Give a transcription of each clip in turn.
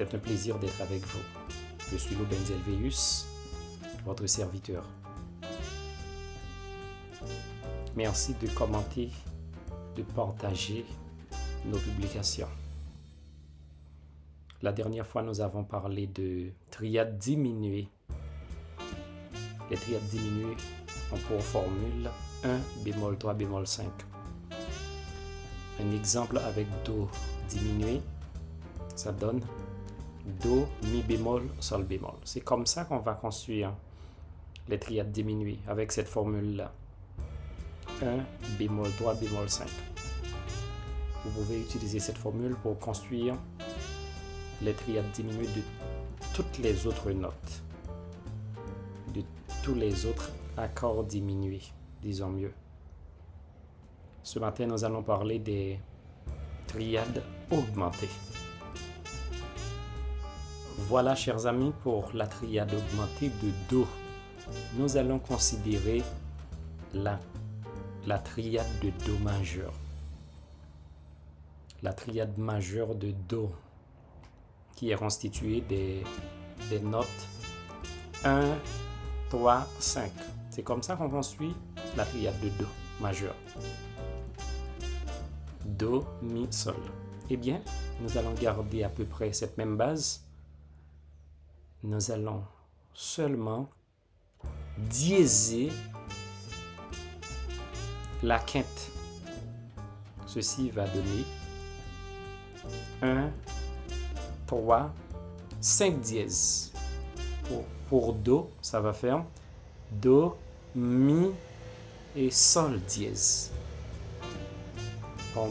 C'est un plaisir d'être avec vous. Je suis Lobenz Elveus, votre serviteur. Merci de commenter, de partager nos publications. La dernière fois, nous avons parlé de triades diminuées. Les triades diminuées ont pour formule 1 bémol 3 bémol 5. Un exemple avec Do diminué, ça donne Do, Mi bémol, Sol bémol. C'est comme ça qu'on va construire les triades diminuées avec cette formule-là. 1 bémol 3 bémol 5. Vous pouvez utiliser cette formule pour construire les triades diminuées de toutes les autres notes, de tous les autres accords diminués, disons mieux. Ce matin, nous allons parler des triades augmentées. Voilà, chers amis, pour la triade augmentée de Do. Nous allons considérer la triade de Do majeur. La triade majeure de Do, qui est constituée des notes 1, 3, 5. C'est comme ça qu'on construit la triade de Do majeur. Do, Mi, Sol. Eh bien, nous allons garder à peu près cette même base. Nous allons seulement diéser la quinte. Ceci va donner 1, 3, 5 dièses. Pour Do, ça va faire Do, Mi et Sol dièse. On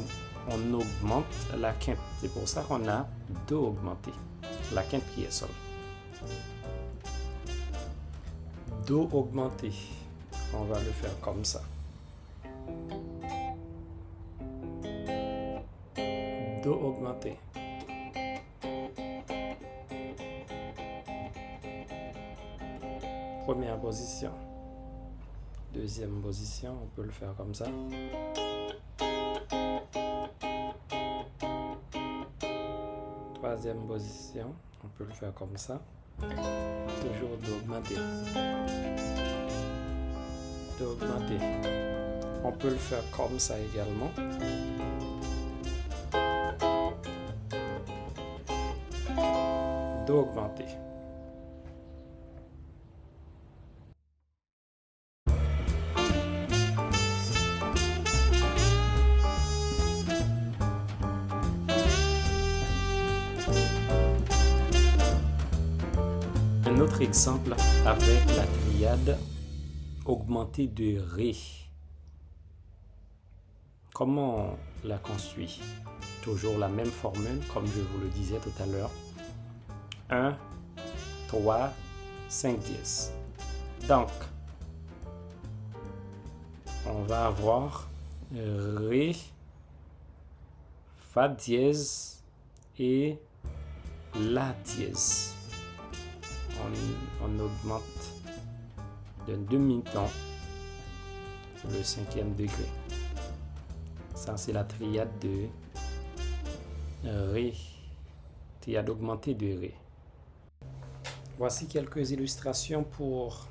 augmente la quinte. C'est pour ça qu'on a Do augmenté. La quinte qui est Sol. Do augmenté. On va le faire comme ça. Do augmenté. Première position. Deuxième position, on peut le faire comme ça. Troisième position, on peut le faire comme ça. Toujours Do augmenté. Do augmenté. On peut le faire comme ça également. Do augmenté. Un autre exemple avec la triade augmentée de Ré. Comment on la construit? Toujours la même formule, comme je vous le disais tout à l'heure. 1, 3, 5 dièses. Donc, on va avoir Ré, Fa dièse et La dièse. On augmente d'un demi-ton le 5e degré. Ça, c'est la triade de Ré, triade augmentée de Ré. Voici quelques illustrations pour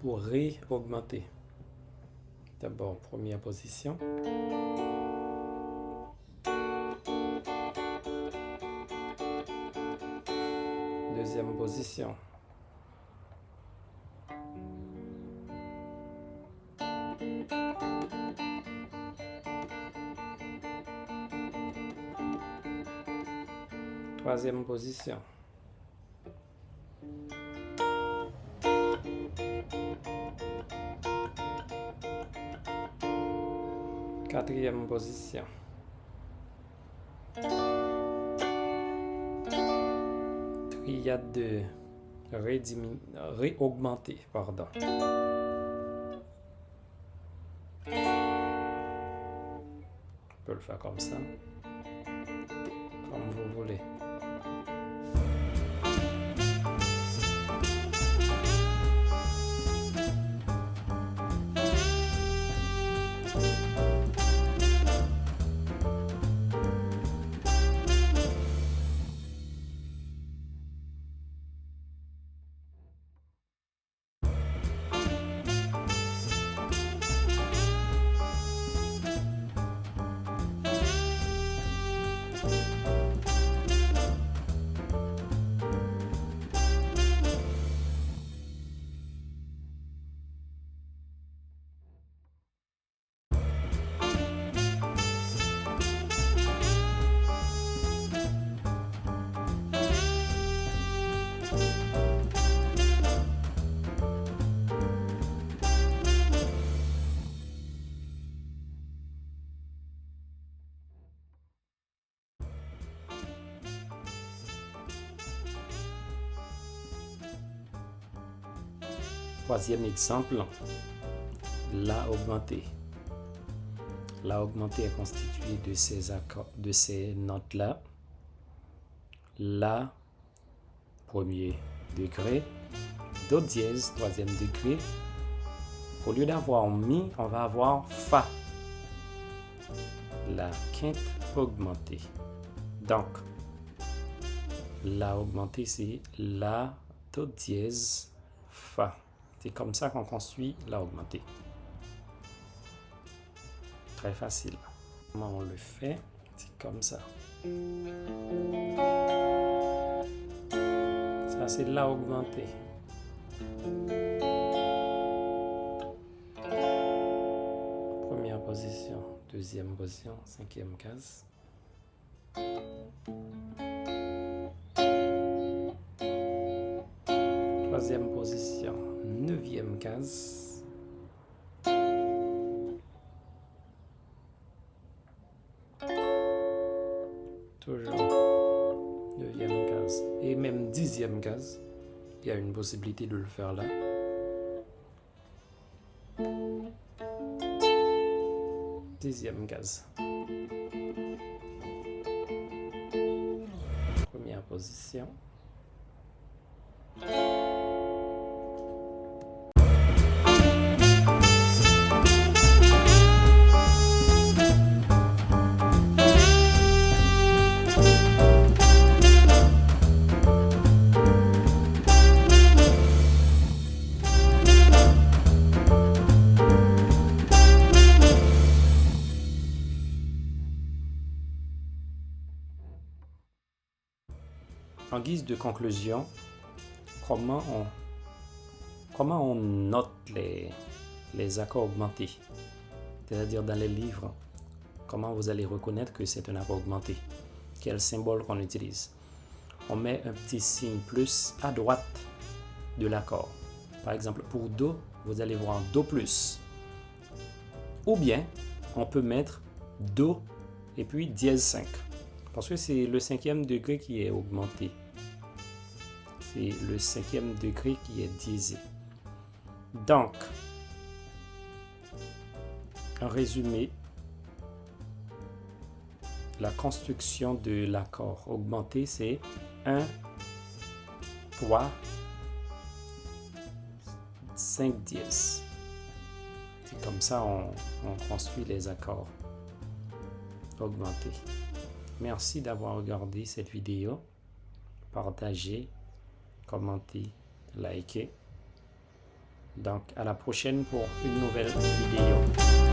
Ré augmenté. D'abord, première position. Deuxième position. Troisième position. Quatrième position. Triade de Ré augmenté, pardon. On peut le faire comme ça, comme vous voulez. Troisième exemple, La augmenté. La augmenté est constituée de ces accords, de ces notes-là. La, premier degré. Do dièse, troisième degré. Au lieu d'avoir mi, on va avoir fa. La quinte augmentée. Donc, la augmentée, c'est la, do dièse, fa. C'est comme ça qu'on construit la augmentée. Très facile. Comment on le fait? C'est comme ça. Ça, c'est la augmentée. Première position, deuxième position, cinquième case. Troisième position, neuvième case. Toujours neuvième case. Et même dixième case. Il y a une possibilité de le faire là. Dixième case. Première position. En guise de conclusion, comment on note les accords augmentés? C'est-à-dire dans les livres, comment vous allez reconnaître que c'est un accord augmenté? Quel symbole qu'on utilise? On met un petit signe plus à droite de l'accord. Par exemple, pour Do, vous allez voir Do plus. Ou bien, on peut mettre Do et puis dièse 5. Parce que c'est le cinquième degré qui est augmenté. C'est le cinquième degré qui est diésé. Donc, en résumé, la construction de l'accord augmenté, c'est 1, 3, 5 dièse. C'est comme ça on construit les accords augmentés. Merci d'avoir regardé cette vidéo. Partagez, commentez, likez. Donc, à la prochaine pour une nouvelle vidéo.